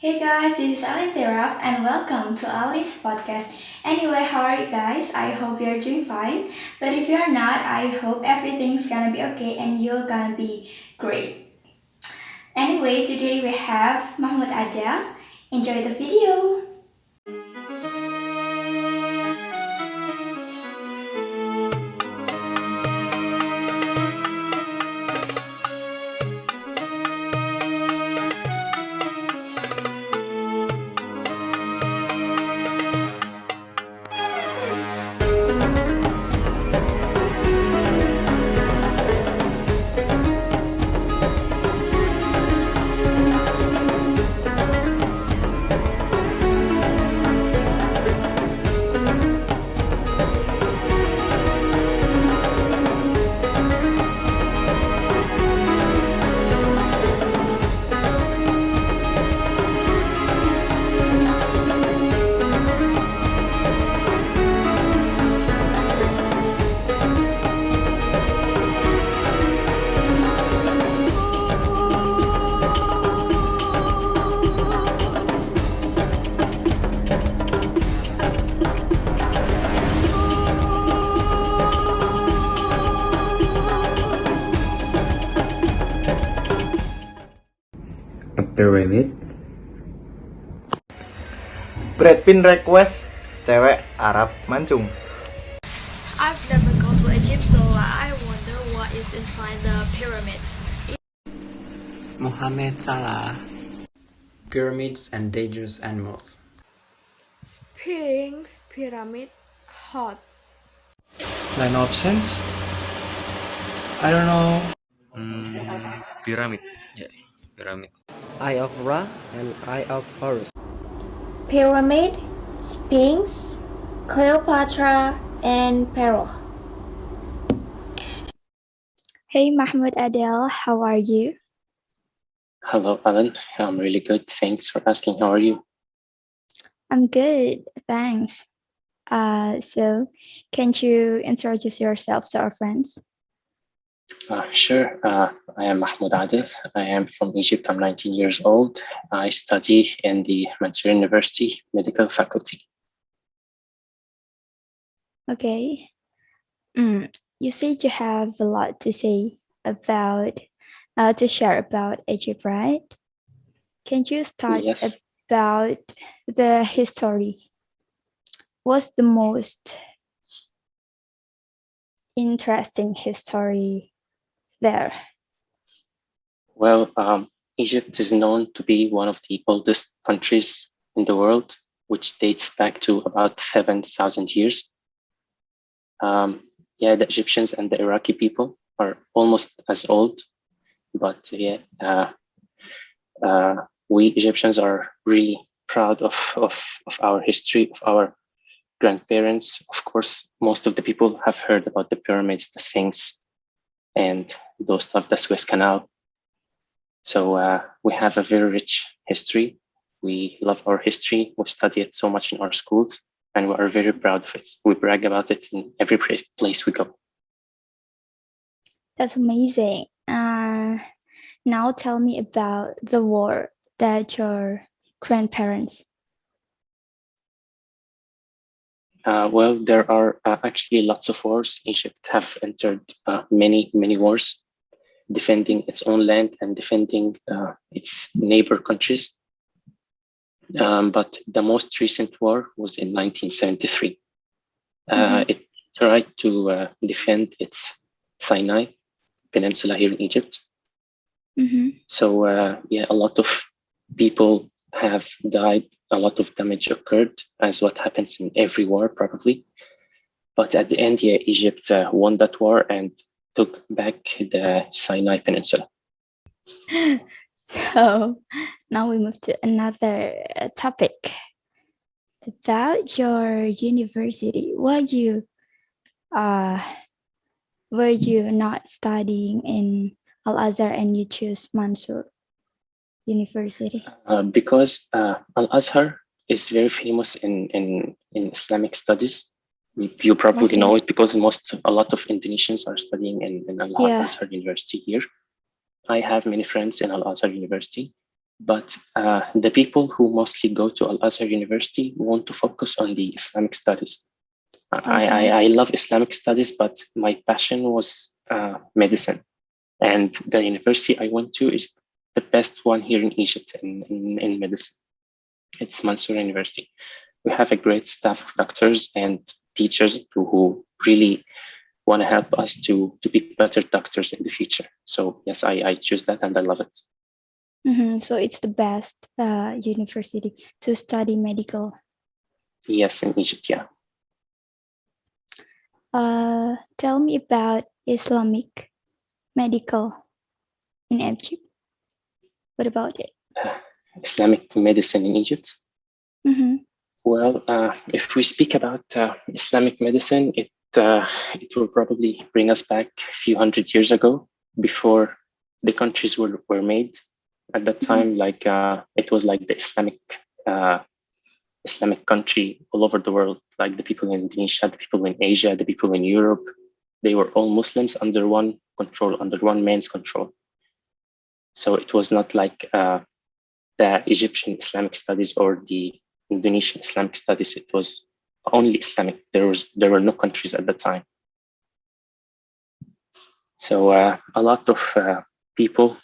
Hey guys, this is Alin and welcome to Alin's podcast. Anyway, how are you guys? I hope you're doing fine. But if you're not, I hope everything's gonna be okay and you're gonna be great. Anyway, today we have Mahmoud Adel. Enjoy the video. A pyramid? Brad Pitt request cewek Arab mancung. I've never gone to Egypt, so I wonder what is inside the pyramids. Mohammed Salah. Pyramids and dangerous animals. Sphinx pyramid hot. Line of sense? I don't know. Pyramid. Yeah, pyramid. Eye of Ra and Eye of Horus. Pyramid, Sphinx, Cleopatra, and Pharaoh. Hey Mahmoud Adel, how are you? Hello, Alin. I'm really good. Thanks for asking. How are you? I'm good, thanks. So can't you introduce yourself to our friends? Sure. I am Mahmoud Adel. I am from Egypt. I'm 19 years old. I study in the Mansour University Medical Faculty. Okay. You said you have a lot to say about, to share about Egypt, right? Can you start Yes. about the history? What's the most interesting history there? Well, Egypt is known to be one of the oldest countries in the world, which dates back to about 7,000 years. The Egyptians and the Iraqi people are almost as old, but we Egyptians are really proud of our history, of our grandparents. Of course, most of the people have heard about the pyramids, the Sphinx, and those stuff, the Suez Canal. So we have a very rich history. We love our history. We study it so much in our schools, and we are very proud of it. We brag about it in every place we go. That's amazing. Now tell me about the war that your grandparents. There are actually lots of wars. Egypt have entered many wars, defending its own land and defending its neighbor countries. But the most recent war was in 1973. It tried to defend its Sinai Peninsula here in Egypt. So a lot of people have died, a lot of damage occurred, as what happens in every war probably. But at the end, Egypt won that war and took back the Sinai Peninsula. So now we move to another topic about your university. Were you not studying in Al Azhar and you choose Mansour University? Because Al Azhar is very famous in Islamic studies. You probably know it because a lot of Indonesians are studying in Al Azhar University here. I have many friends in Al Azhar University, But the people who mostly go to Al Azhar University want to focus on the Islamic studies. I love Islamic studies, but my passion was medicine. And the university I went to is the best one here in Egypt in medicine. It's Mansour University. We have a great staff of doctors and teachers who really want to help us to be better doctors in the future. So yes, I choose that and I love it. So it's the best university to study medical. Yes, in Egypt, yeah. Tell me about Islamic medical in Egypt. What about it? Islamic medicine in Egypt. Mm-hmm. Well, if we speak about Islamic medicine, it will probably bring us back a few hundred years ago, before the countries were made. At that time, like it was like the Islamic country all over the world, like the people in Indonesia, the people in Asia, the people in Europe. They were all Muslims under one control, under one man's control. So it was not like the Egyptian Islamic studies or the Indonesian Islamic studies. It was only Islamic. There were no countries at the time. So a lot of people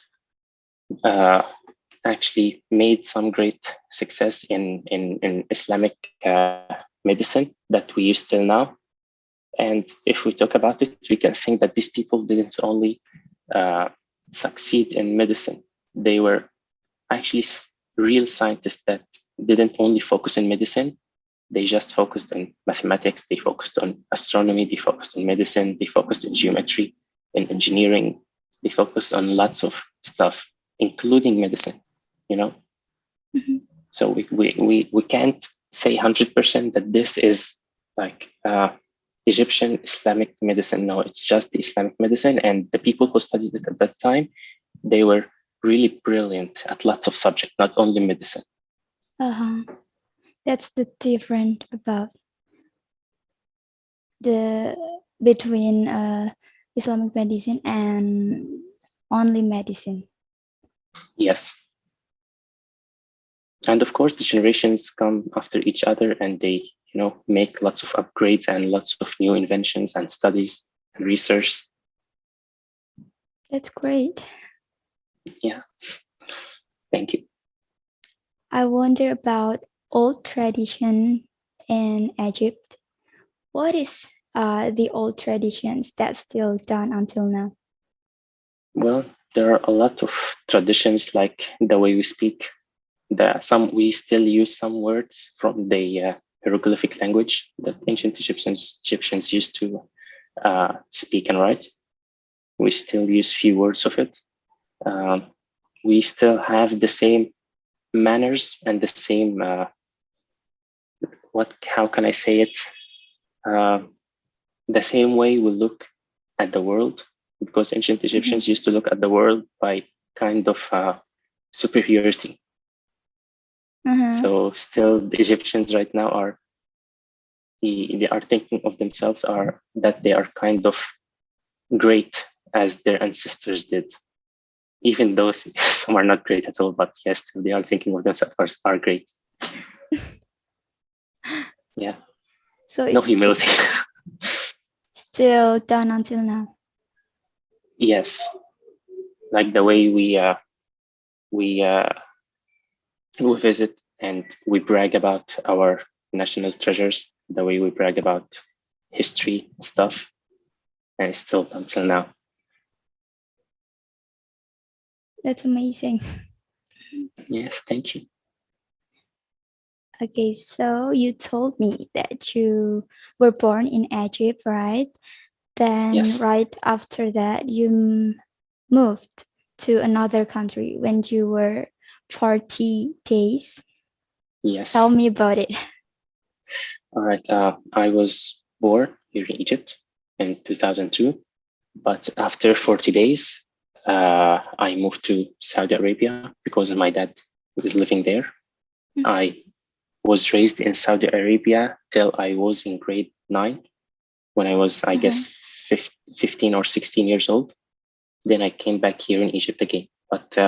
actually made some great success in Islamic medicine that we use till now. And if we talk about it, we can think that these people didn't only succeed in medicine. They were actually real scientists that didn't only focus in medicine. They just focused on mathematics, they focused on astronomy, they focused on medicine, they focused in geometry, in engineering, they focused on lots of stuff, including medicine, you know? Mm-hmm. So we can't say 100% that this is like Egyptian Islamic medicine. No, it's just the Islamic medicine. And the people who studied it at that time, they were really brilliant at lots of subjects, not only medicine. That's the difference about between Islamic medicine and only medicine. Yes. And of course, the generations come after each other and they, make lots of upgrades and lots of new inventions and studies and research. That's great. Yeah. Thank you. I wonder about old tradition in Egypt. What is the old traditions that's still done until now? Well, there are a lot of traditions, like the way we speak. We still use some words from the hieroglyphic language that ancient Egyptians used to speak and write. We still use few words of it. We still have the same manners and the same how can I say it? The same way we look at the world, because ancient Egyptians used to look at the world by kind of superiority. So still the Egyptians right now they are thinking of themselves that they are kind of great as their ancestors did, even though some are not great at all, but yes, they are thinking of themselves are great. Yeah. So no humility. Still done until now. Yes, like the way we visit and we brag about our national treasures, the way we brag about history and stuff, and it's still done till now. That's amazing. Yes, thank you. Okay, so you told me that you were born in Egypt, right? Then yes. Right after that, you moved to another country when you were 40 days. Yes. Tell me about it. All right. I was born here in Egypt in 2002, but after 40 days, I moved to Saudi Arabia because my dad was living there. I was raised in Saudi Arabia till I was in grade 9, when I was, I guess, 15 or 16 years old. Then I came back here in Egypt again. But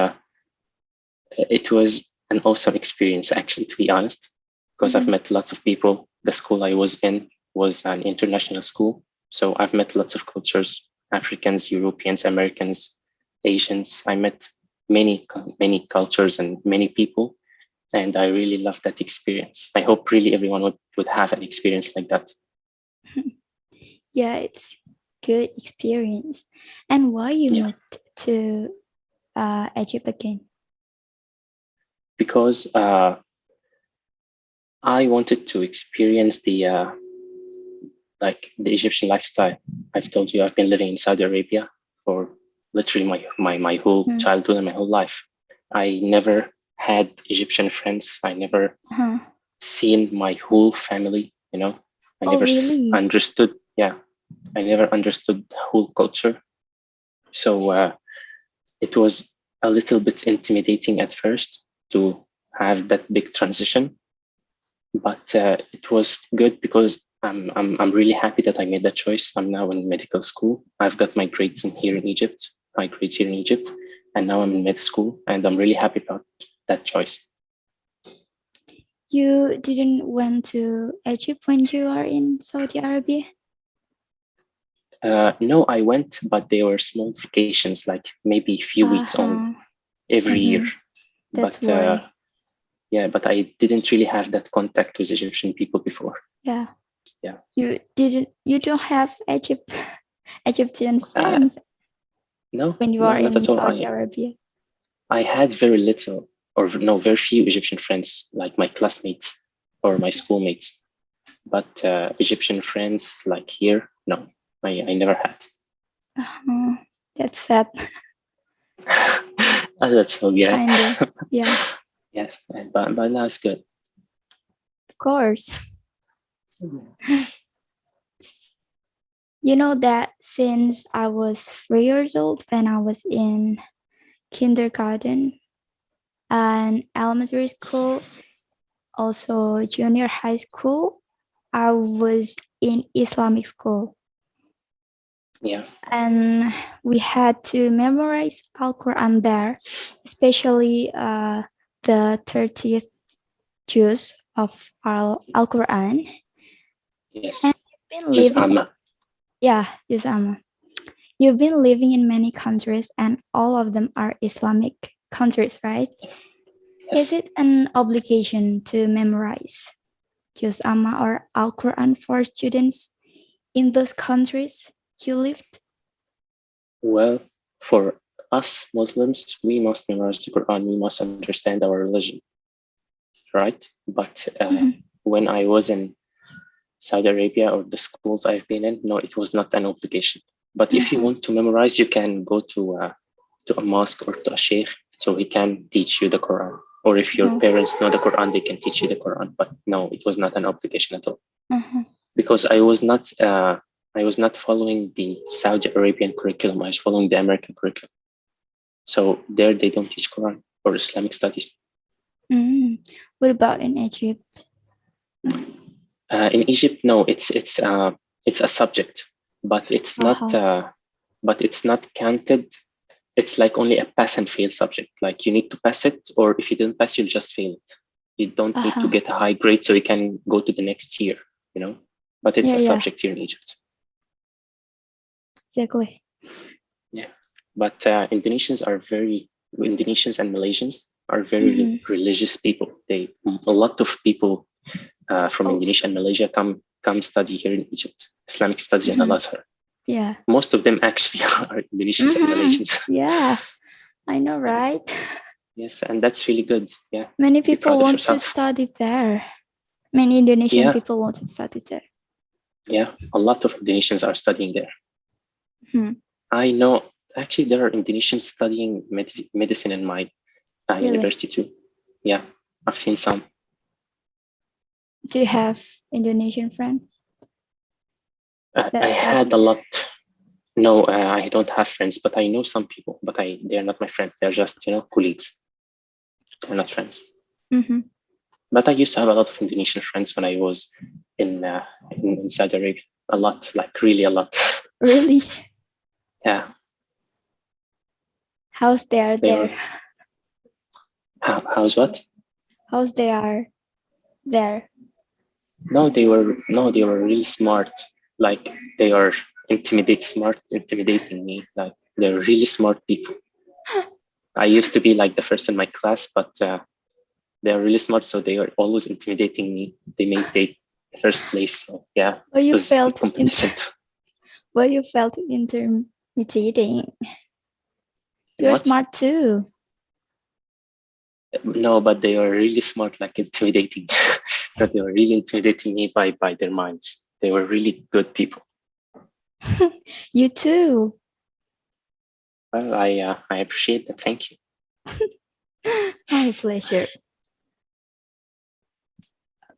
It was an awesome experience, actually, to be honest, because I've met lots of people. The school I was in was an international school. So I've met lots of cultures, Africans, Europeans, Americans, Asians. I met many cultures and many people. And I really loved that experience. I hope really everyone would have an experience like that. Yeah, it's good experience. And why you Yeah. moved to Egypt again? Because I wanted to experience the Egyptian lifestyle. I've told you I've been living in Saudi Arabia for literally my whole childhood and my whole life. I never had Egyptian friends. I never seen my whole family, I never really? understood. Yeah, I never understood the whole culture. So it was a little bit intimidating at first to have that big transition, but it was good because I'm really happy that I made that choice. I'm now in medical school. I've got my grades here in Egypt, and now I'm in med school, and I'm really happy about that choice. You didn't went to Egypt when you are in Saudi Arabia? No, I went, but they were small vacations, like maybe a few weeks only every year. That's But why. yeah, but I didn't really have that contact with Egyptian people before. Yeah. Yeah. You don't have Egyptian friends No, when you no, are not in at all. Saudi Arabia? I had very little, or no, very few Egyptian friends, like my classmates or my schoolmates. But Egyptian friends like here, no, I never had. That's sad. That's so yeah. Kinda, yeah. Yes, but now it's good. Of course. You know that since I was 3 years old, when I was in kindergarten and elementary school, also junior high school, I was in Islamic school. Yeah. And we had to memorize Al-Quran there, especially the 30th juz of Al-Quran. Yes. And you've been Just living, yeah, juz amma. You've been living in many countries and all of them are Islamic countries, right? Yes. Is it an obligation to memorize juz amma or Al-Quran for students in those countries you lived? Well, for us Muslims, we must memorize the Quran. We must understand our religion, right? But when I was in Saudi Arabia or the schools I've been in, no, it was not an obligation. But if you want to memorize, you can go to a mosque or to a sheikh, so he can teach you the Quran. Or if your parents know the Quran, they can teach you the Quran. But no, it was not an obligation at all, because I was not following the Saudi Arabian curriculum. I was following the American curriculum. So there, they don't teach Quran or Islamic studies. What about in Egypt? In Egypt, no, it's a subject, but it's not counted. It's like only a pass and fail subject. Like you need to pass it, or if you didn't pass, you'll just fail it. You don't need to get a high grade so you can go to the next year, but it's a subject here in Egypt. Exactly. Yeah, but Indonesians and Malaysians are very religious people. A lot of people from Indonesia and Malaysia come study here in Egypt, Islamic studies in Al-Azhar. Yeah. Most of them actually are Indonesians and Malaysians. Yeah, I know, right? Yes, and that's really good. Yeah. Many people want to study there. Many Indonesian people want to study there. Yeah, a lot of Indonesians are studying there. I know, actually, there are Indonesians studying medicine in my university too. Yeah, I've seen some. Do you have Indonesian friends? I had a lot. No, I don't have friends, but I know some people, but they're not my friends. They're just, colleagues. They're not friends. But I used to have a lot of Indonesian friends when I was in Saudi Arabia. A lot, like really a lot. Really? Yeah. How's there? How's what? How's they are there? No, they were really smart. Like they are intimidating me. Like they're really smart people. I used to be like the first in my class, but they're really smart, so they are always intimidating me. They made the first place, so yeah, Well, it you was a big felt competition. well, you felt intimidating. And You're what? smart too. No, but they are really smart, like intimidating. That they were really intimidating me by their minds. They were really good people. You too. Well, I appreciate that. Thank you. My pleasure.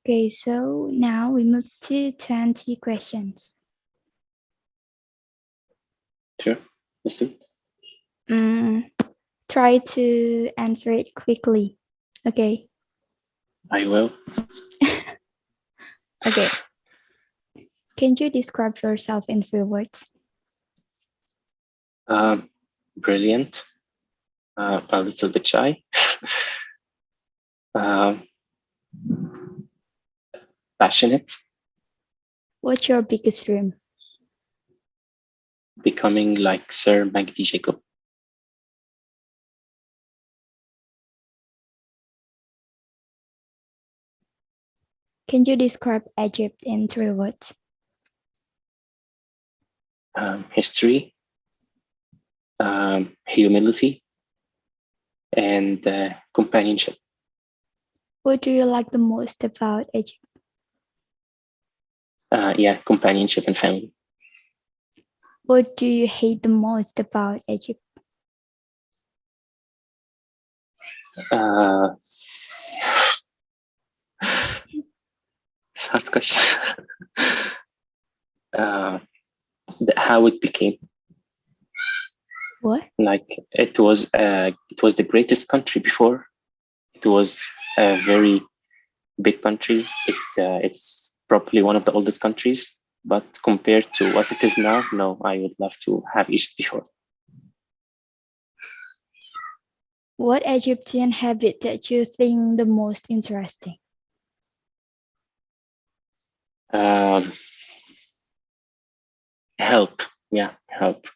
Okay, so now we move to 20 questions. Sure. Listen. Try to answer it quickly. Okay. I will. Okay. Can you describe yourself in 3 words? Brilliant. A little bit shy. Passionate. What's your biggest dream? Becoming like Sir Magdi Jacob. Can you describe Egypt in 3 words? History, humility, and companionship. What do you like the most about Egypt? Yeah, companionship and family. What do you hate the most about Egypt? It's a hard question. How it became. What? Like it was the greatest country before. It was a very big country. It's probably one of the oldest countries, but compared to what it is now, no, I would love to have Egypt before. What Egyptian habit that you think the most interesting? Help. Yeah, help.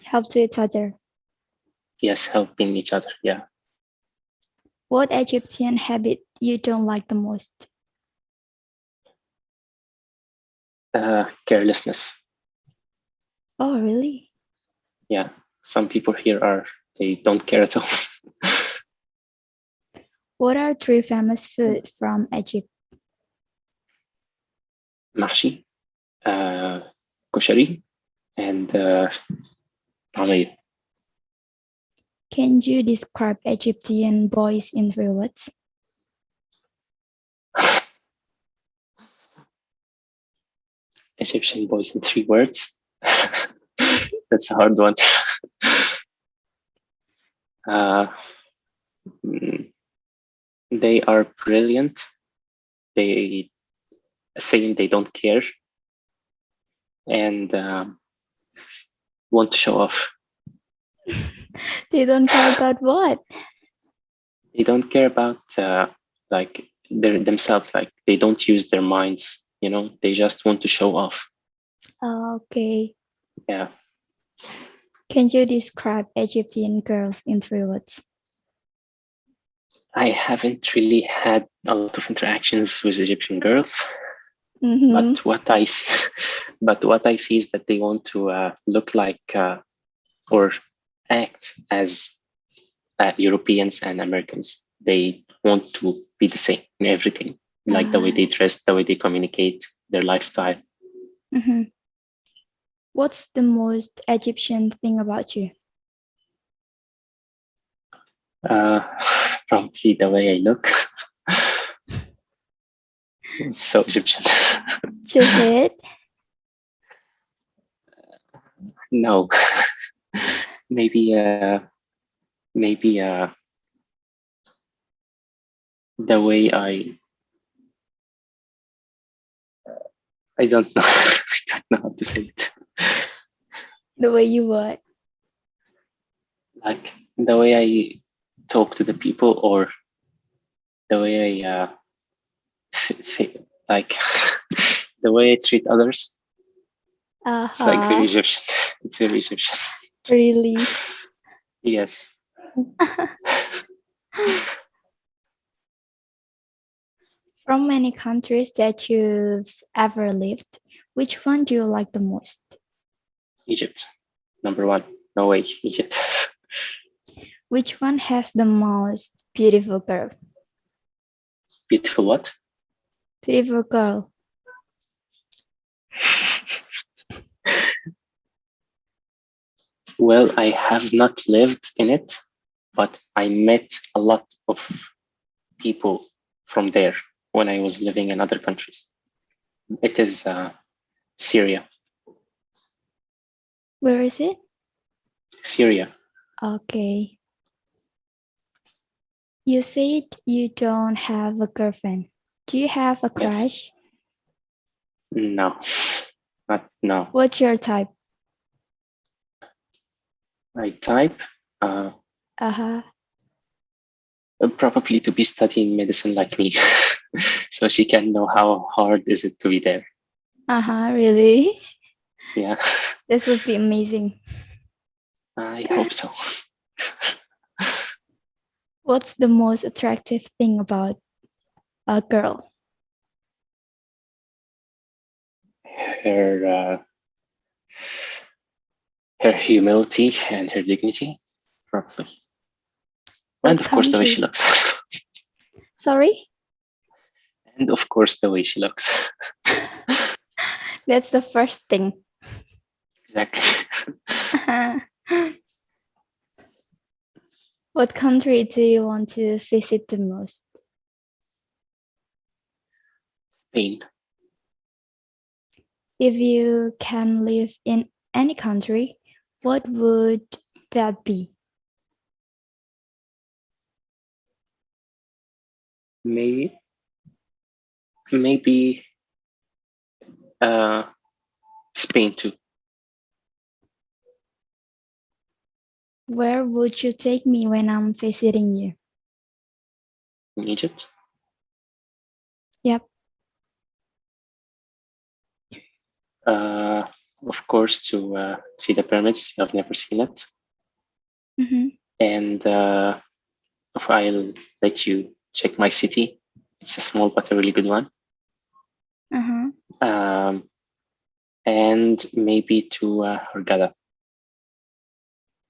Help to each other. Yes, helping each other. Yeah. What Egyptian habit you don't like the most? Carelessness. Oh, really? Yeah, some people here they don't care at all. What are 3 famous food from Egypt? Mahshi, koshari, and طعمية. Can you describe Egyptian boys in 3 words? Egyptian boys in 3 words. That's a hard one. They are brilliant. They saying they don't care and want to show off. They don't care about what? They don't care about like themselves. Like they don't use their minds. They just want to show off. Okay. Yeah. Can you describe Egyptian girls in 3 words? I haven't really had a lot of interactions with Egyptian girls, Mm-hmm. but what I see is that they want to look like or act as Europeans and Americans. They want to be the same in everything, like the way they dress, the way they communicate, their lifestyle. Mm-hmm. What's the most Egyptian thing about you? Probably the way I look. It's so Egyptian. Just it? No. maybe the way I don't know. I don't know how to say it. The way you what? Like the way talk to the people, or the way I like the way I treat others. It's like very Egyptian. It's very Egyptian. Really? Yes. From many countries that you've ever lived, which one do you like the most? Egypt, number one. No way, Egypt. Which one has the most beautiful girl? Beautiful what? Beautiful girl. Well, I have not lived in it, but I met a lot of people from there when I was living in other countries. It is Syria. Where is it? Syria. Okay. You said you don't have a girlfriend. Do you have a Yes. crush? No. No. What's your type? My type, Uh-huh. probably to be studying medicine like me, so she can know how hard is it to be there. Uh-huh, really? Yeah, This would be amazing. I hope so. What's the most attractive thing about a girl? Her humility and her dignity, probably. What And of course, the way country? she looks. Sorry? And of course, the way she looks. That's the first thing. Exactly. What country do you want to visit the most? Spain. If you can live in any country, what would that be? Maybe Spain too. Where would you take me when I'm visiting you? In Egypt. Yep. Of course, to see the pyramids. I've never seen it. Mm-hmm. And I'll let you check my city. It's a small but a really good one. Uh-huh. And maybe to Hurghada.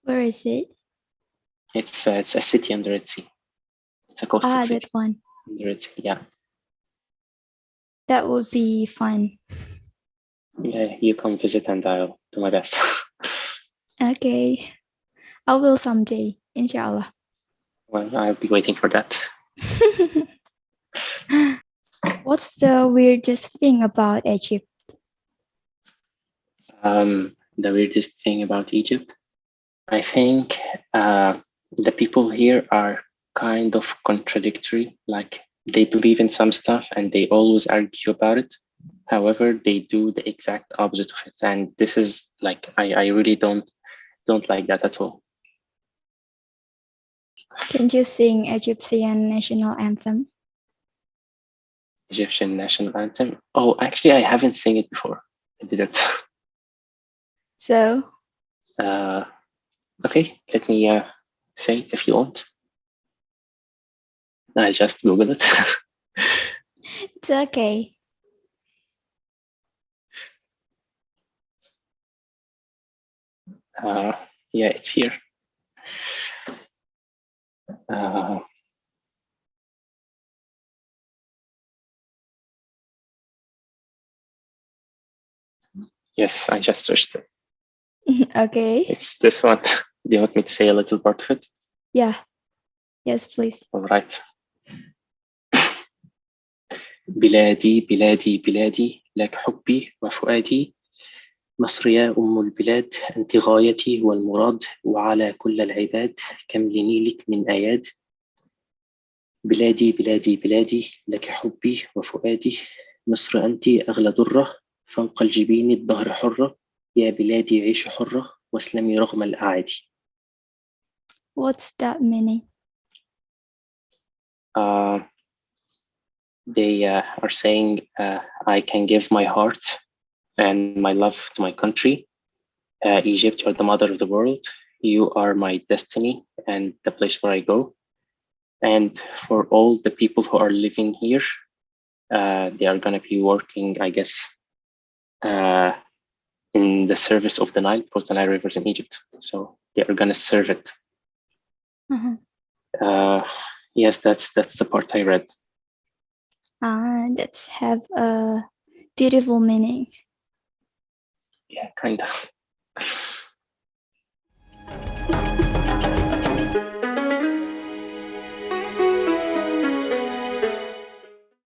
Where is it? It's a city on the Red Sea. It's a coastal city That one. on the Red Sea. Yeah. That would be fun. Yeah, you come visit and I'll do my best. Okay. I will someday, inshallah. Well, I'll be waiting for that. What's the weirdest thing about Egypt? The weirdest thing about Egypt, I think the people here are kind of contradictory. Like they believe in some stuff and they always argue about it. However, they do the exact opposite of it. And this is like, I really don't like that at all. Can you sing Egyptian national anthem? Egyptian national anthem. Oh, actually, I haven't sung it before. I didn't. So? Okay, let me say it if you want. I just Google it. It's okay. Yeah, it's here. Yes, I just searched it. Okay. It's this one. Do you want me to say a little part of it? Yeah. Yes, please. All right. بلادي بلادي بلادي لك حبي وفؤادي مصر يا أم البلاد أنت غايتي والمراد وعلى كل العباد كم لنيلك من آيات بلادي بلادي بلادي لك حبي وفؤادي مصر أنت أغلى درة فوق الجبين الدهر حرة يا بلادي عيش حرة واسلمي رغم الأعادي. What's that meaning? Uh, they are saying, I can give my heart and my love to my country. Egypt, you're the mother of the world. You are my destiny and the place where I go. And for all the people who are living here, they are going to be working, I guess, in the service of the Nile, because the Nile River is in Egypt. So they are going to serve it. Uh-huh. Yes, that's the part I read. That's have a beautiful meaning. Yeah, kind of.